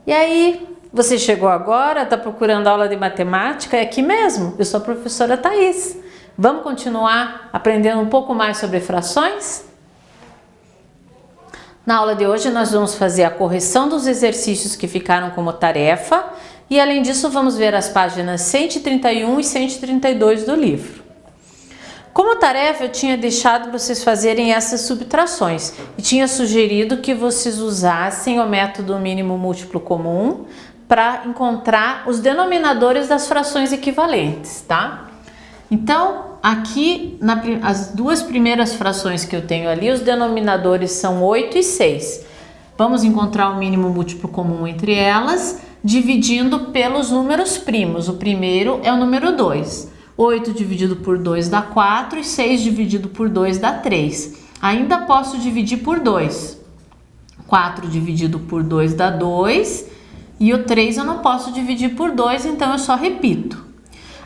E aí, você chegou agora, está procurando aula de matemática? É aqui mesmo, eu sou a professora Thaís. Vamos continuar aprendendo um pouco mais sobre frações? Na aula de hoje nós vamos fazer a correção dos exercícios que ficaram como tarefa e além disso vamos ver as páginas 131 e 132 do livro. Como tarefa eu tinha deixado vocês fazerem essas subtrações e tinha sugerido que vocês usassem o método mínimo múltiplo comum para encontrar os denominadores das frações equivalentes, tá? Então, aqui, as duas primeiras frações que eu tenho ali, os denominadores são 8 e 6. Vamos encontrar o mínimo múltiplo comum entre elas, dividindo pelos números primos. O primeiro é o número 2. 8 dividido por 2 dá 4 e 6 dividido por 2 dá 3. Ainda posso dividir por 2. 4 dividido por 2 dá 2 e o 3 eu não posso dividir por 2, então eu só repito.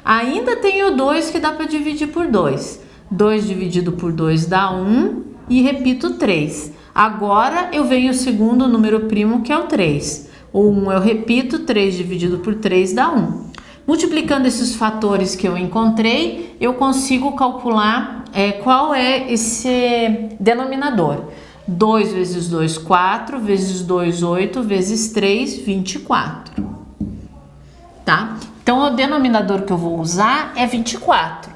Ainda tenho 2 que dá para dividir por 2. 2 dividido por 2 dá 1 e repito 3. Agora eu venho o segundo número primo que é o 3. O 1 eu repito, 3 dividido por 3 dá 1. Multiplicando esses fatores que eu encontrei, eu consigo calcular qual é esse denominador. 2 vezes 2, 4, vezes 2, 8, vezes 3, 24. Tá? Então, o denominador que eu vou usar é 24.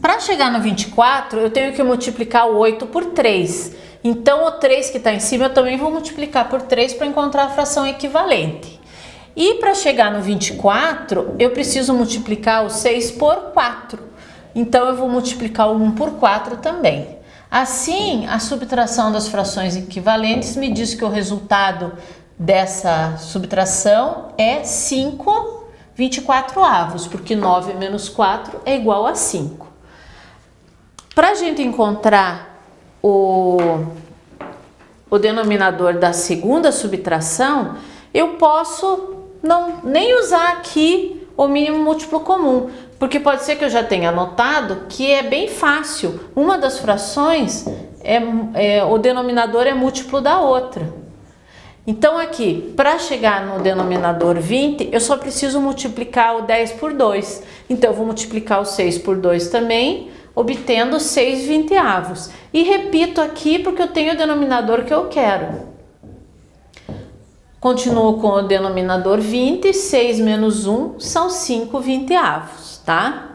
Para chegar no 24, eu tenho que multiplicar o 8 por 3. Então, o 3 que está em cima, eu também vou multiplicar por 3 para encontrar a fração equivalente. E para chegar no 24, eu preciso multiplicar o 6 por 4. Então, eu vou multiplicar o 1 por 4 também. Assim, a subtração das frações equivalentes me diz que o resultado dessa subtração é 5 24avos, porque 9 menos 4 é igual a 5. Para a gente encontrar o denominador da segunda subtração, eu posso nem usar aqui o mínimo múltiplo comum, porque pode ser que eu já tenha anotado que é bem fácil. Uma das frações, o denominador é múltiplo da outra. Então aqui, para chegar no denominador 20, eu só preciso multiplicar o 10 por 2. Então eu vou multiplicar o 6 por 2 também, obtendo 6 20avos. E repito aqui porque eu tenho o denominador que eu quero. Continuo com o denominador 20, 6 menos 1 são 5 20avos, tá?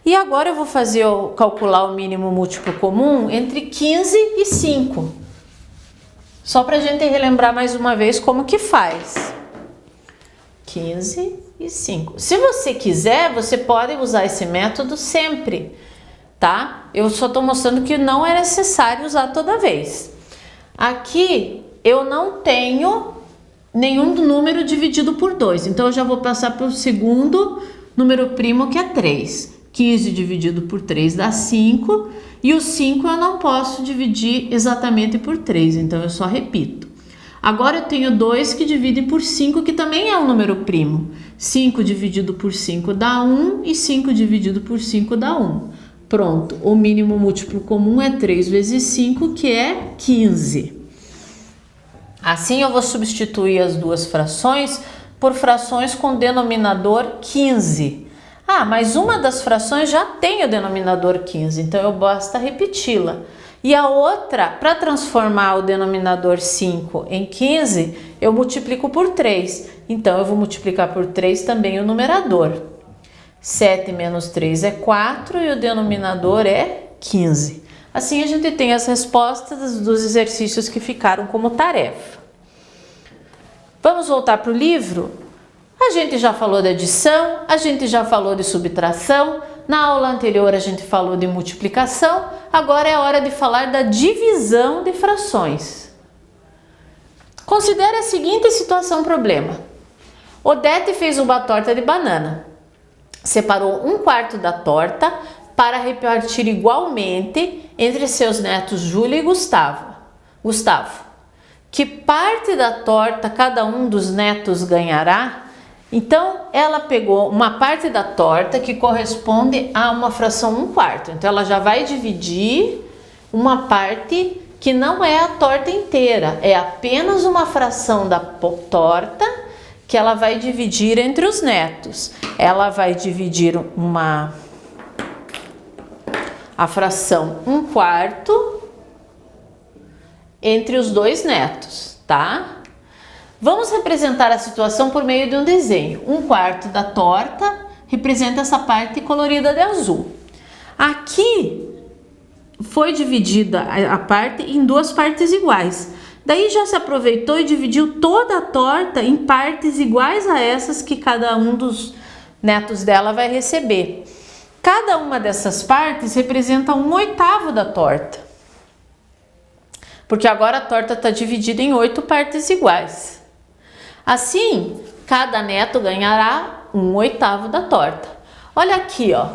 E agora eu vou calcular o mínimo múltiplo comum entre 15 e 5. Só para a gente relembrar mais uma vez como que faz. 15 e 5. Se você quiser, você pode usar esse método sempre, tá? Eu só estou mostrando que não é necessário usar toda vez. Aqui eu não tenho nenhum número dividido por 2, então eu já vou passar para o segundo número primo que é 3. 15 dividido por 3 dá 5 e o 5 eu não posso dividir exatamente por 3, então eu só repito. Agora eu tenho 2 que dividem por 5, que também é um número primo. 5 dividido por 5 dá 1 e 5 dividido por 5 dá 1. Pronto, o mínimo múltiplo comum é 3 vezes 5, que é 15. Assim eu vou substituir as duas frações por frações com denominador 15. Ah, mas uma das frações já tem o denominador 15, então eu basta repeti-la. E a outra, para transformar o denominador 5 em 15, eu multiplico por 3. Então eu vou multiplicar por 3 também o numerador. 7 menos 3 é 4 e o denominador é 15. Assim a gente tem as respostas dos exercícios que ficaram como tarefa. Vamos voltar para o livro? A gente já falou de adição, a gente já falou de subtração, na aula anterior a gente falou de multiplicação, agora é a hora de falar da divisão de frações. Considere a seguinte situação problema. Odete fez uma torta de banana. Separou 1/4 da torta para repartir igualmente entre seus netos Júlia e Gustavo. Que parte da torta cada um dos netos ganhará? Então, ela pegou uma parte da torta que corresponde a uma fração 1/4. Então, ela já vai dividir uma parte que não é a torta inteira, é apenas uma fração da torta que ela vai dividir entre os netos. Ela vai dividir a fração 1/4 entre os dois netos, tá? Vamos representar a situação por meio de um desenho. 1/4 da torta representa essa parte colorida de azul. Aqui foi dividida a parte em duas partes iguais. Daí já se aproveitou e dividiu toda a torta em partes iguais a essas que cada um dos netos dela vai receber. Cada uma dessas partes representa 1/8 da torta. Porque agora a torta está dividida em 8 partes iguais. Assim, cada neto ganhará 1/8 da torta. Olha aqui, ó.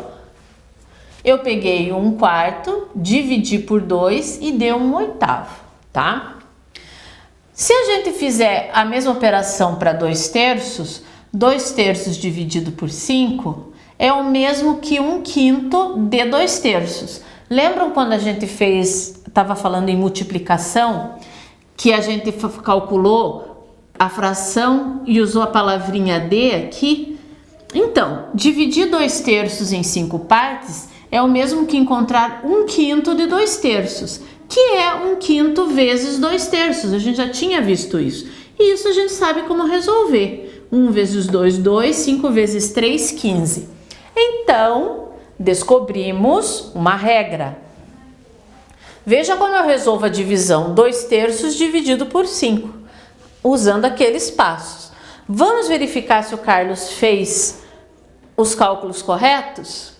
Eu peguei 1/4, dividi por 2 e deu 1/8, tá? Se a gente fizer a mesma operação para 2/3, 2/3 dividido por 5 é o mesmo que 1/5 de 2/3. Lembram quando a gente estava falando em multiplicação, que a gente calculou a fração e usou a palavrinha de aqui? Então, dividir 2/3 em 5 partes é o mesmo que encontrar 1/5 de 2/3, que é 1/5 vezes 2/3. A gente já tinha visto isso. E isso a gente sabe como resolver. 1 vezes 2, 2, 5 vezes 3, 15. Então, descobrimos uma regra. Veja como eu resolvo a divisão 2/3 dividido por 5, usando aqueles passos. Vamos verificar se o Carlos fez os cálculos corretos?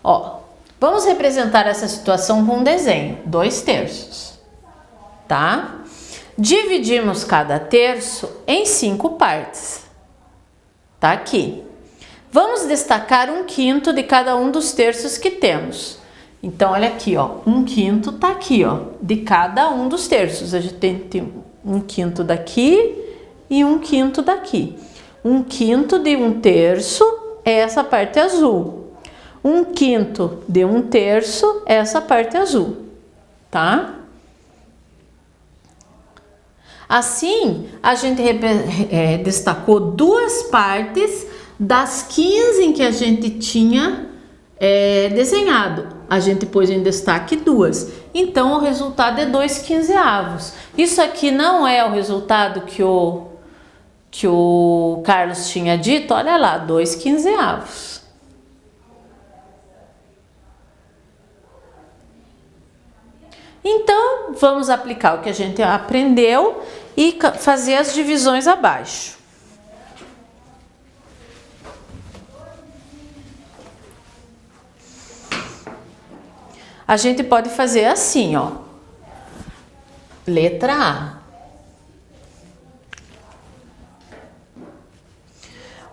Ó, vamos representar essa situação com um desenho, 2/3, tá? Dividimos cada terço em 5 partes, tá aqui. Vamos destacar 1/5 de cada um dos terços que temos. Então, olha aqui, ó, 1/5 tá aqui, ó, de cada um dos terços. A gente tem 1/5 daqui e 1/5 daqui. 1/5 de 1/3 é essa parte azul. 1/5 de 1/3 é essa parte azul, tá? Assim, a gente destacou duas partes das 15 em que a gente tinha desenhado. A gente pôs em destaque duas. Então, o resultado é 2/15. Isso aqui não é o resultado que o Carlos tinha dito. Olha lá, 2/15. Então, vamos aplicar o que a gente aprendeu e fazer as divisões abaixo. A gente pode fazer assim, ó. Letra A.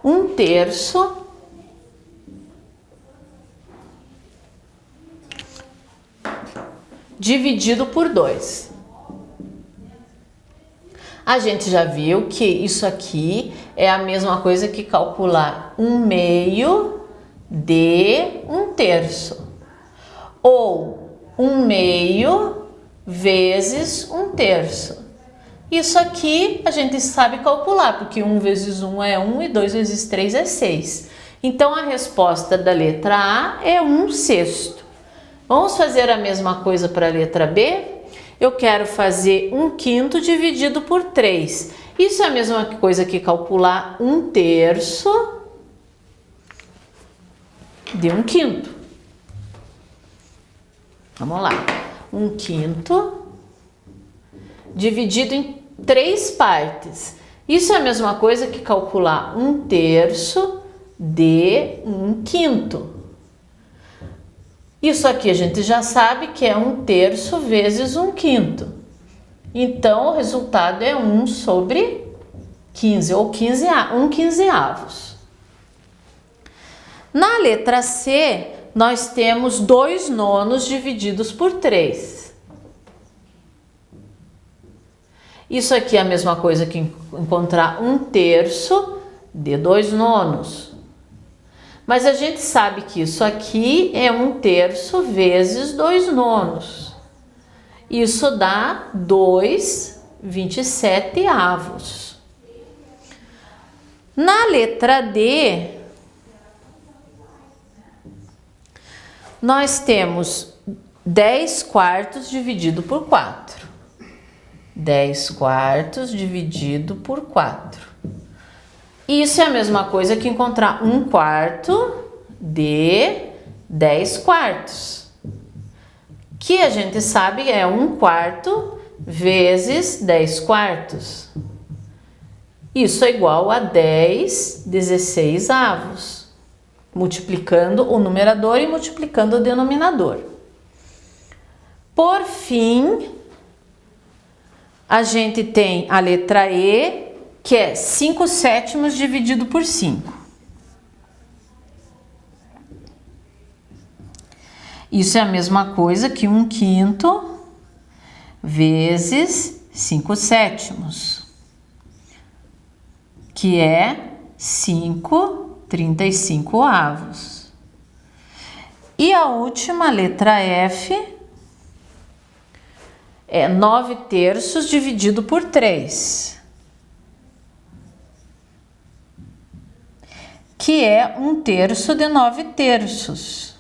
1/3 dividido por 2. A gente já viu que isso aqui é a mesma coisa que calcular 1/2 de 1/3. Ou 1/2 vezes 1/3. Isso aqui a gente sabe calcular, porque 1 vezes 1 é 1 e 2 vezes 3 é 6. Então, a resposta da letra A é 1/6. Vamos fazer a mesma coisa para a letra B? Eu quero fazer 1/5 dividido por 3. Isso é a mesma coisa que calcular 1/3 de 1/5. Vamos lá. 1/5 dividido em 3 partes. Isso é a mesma coisa que calcular 1/3 de 1/5. Isso aqui a gente já sabe que é 1/3 vezes 1/5. Então, o resultado é 1/15, ou 1/15. Na letra C, nós temos 2/9 divididos por 3. Isso aqui é a mesma coisa que encontrar 1/3 de 2/9. Mas a gente sabe que isso aqui é 1/3 vezes 2/9. Isso dá 2/27. Na letra D, nós temos 10/4 dividido por 4. 10/4 dividido por 4. Isso é a mesma coisa que encontrar 1/4 de 10/4. Que a gente sabe é 1/4 vezes 10/4. Isso é igual a 10/16. Multiplicando o numerador e multiplicando o denominador. Por fim, a gente tem a letra E, que é 5/7 dividido por 5. Isso é a mesma coisa que 1/5 vezes 5/7, que é 5/35. E a última, letra F, é 9/3 dividido por 3, que é 1/3 de 9/3,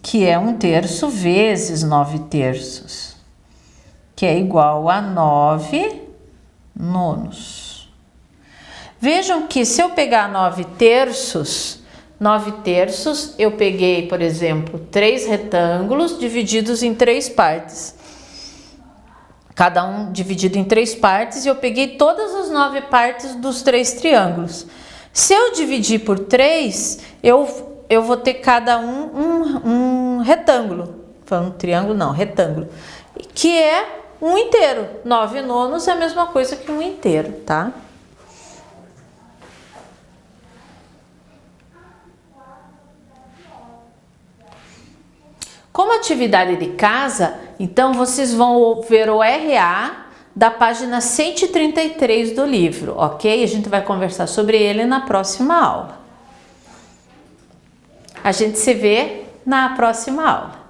que é 1/3 vezes 9/3, que é igual a 9/9. Vejam que se eu pegar 9/3, eu peguei, por exemplo, 3 retângulos divididos em 3 partes. Cada um dividido em 3 partes, e eu peguei todas as 9 partes dos 3 triângulos. Se eu dividir por 3, eu vou ter cada um retângulo. Falando triângulo, não, retângulo. Que é 1 inteiro. 9/9 é a mesma coisa que 1 inteiro, tá? Como atividade de casa, então vocês vão ver o RA da página 133 do livro, ok? A gente vai conversar sobre ele na próxima aula. A gente se vê na próxima aula.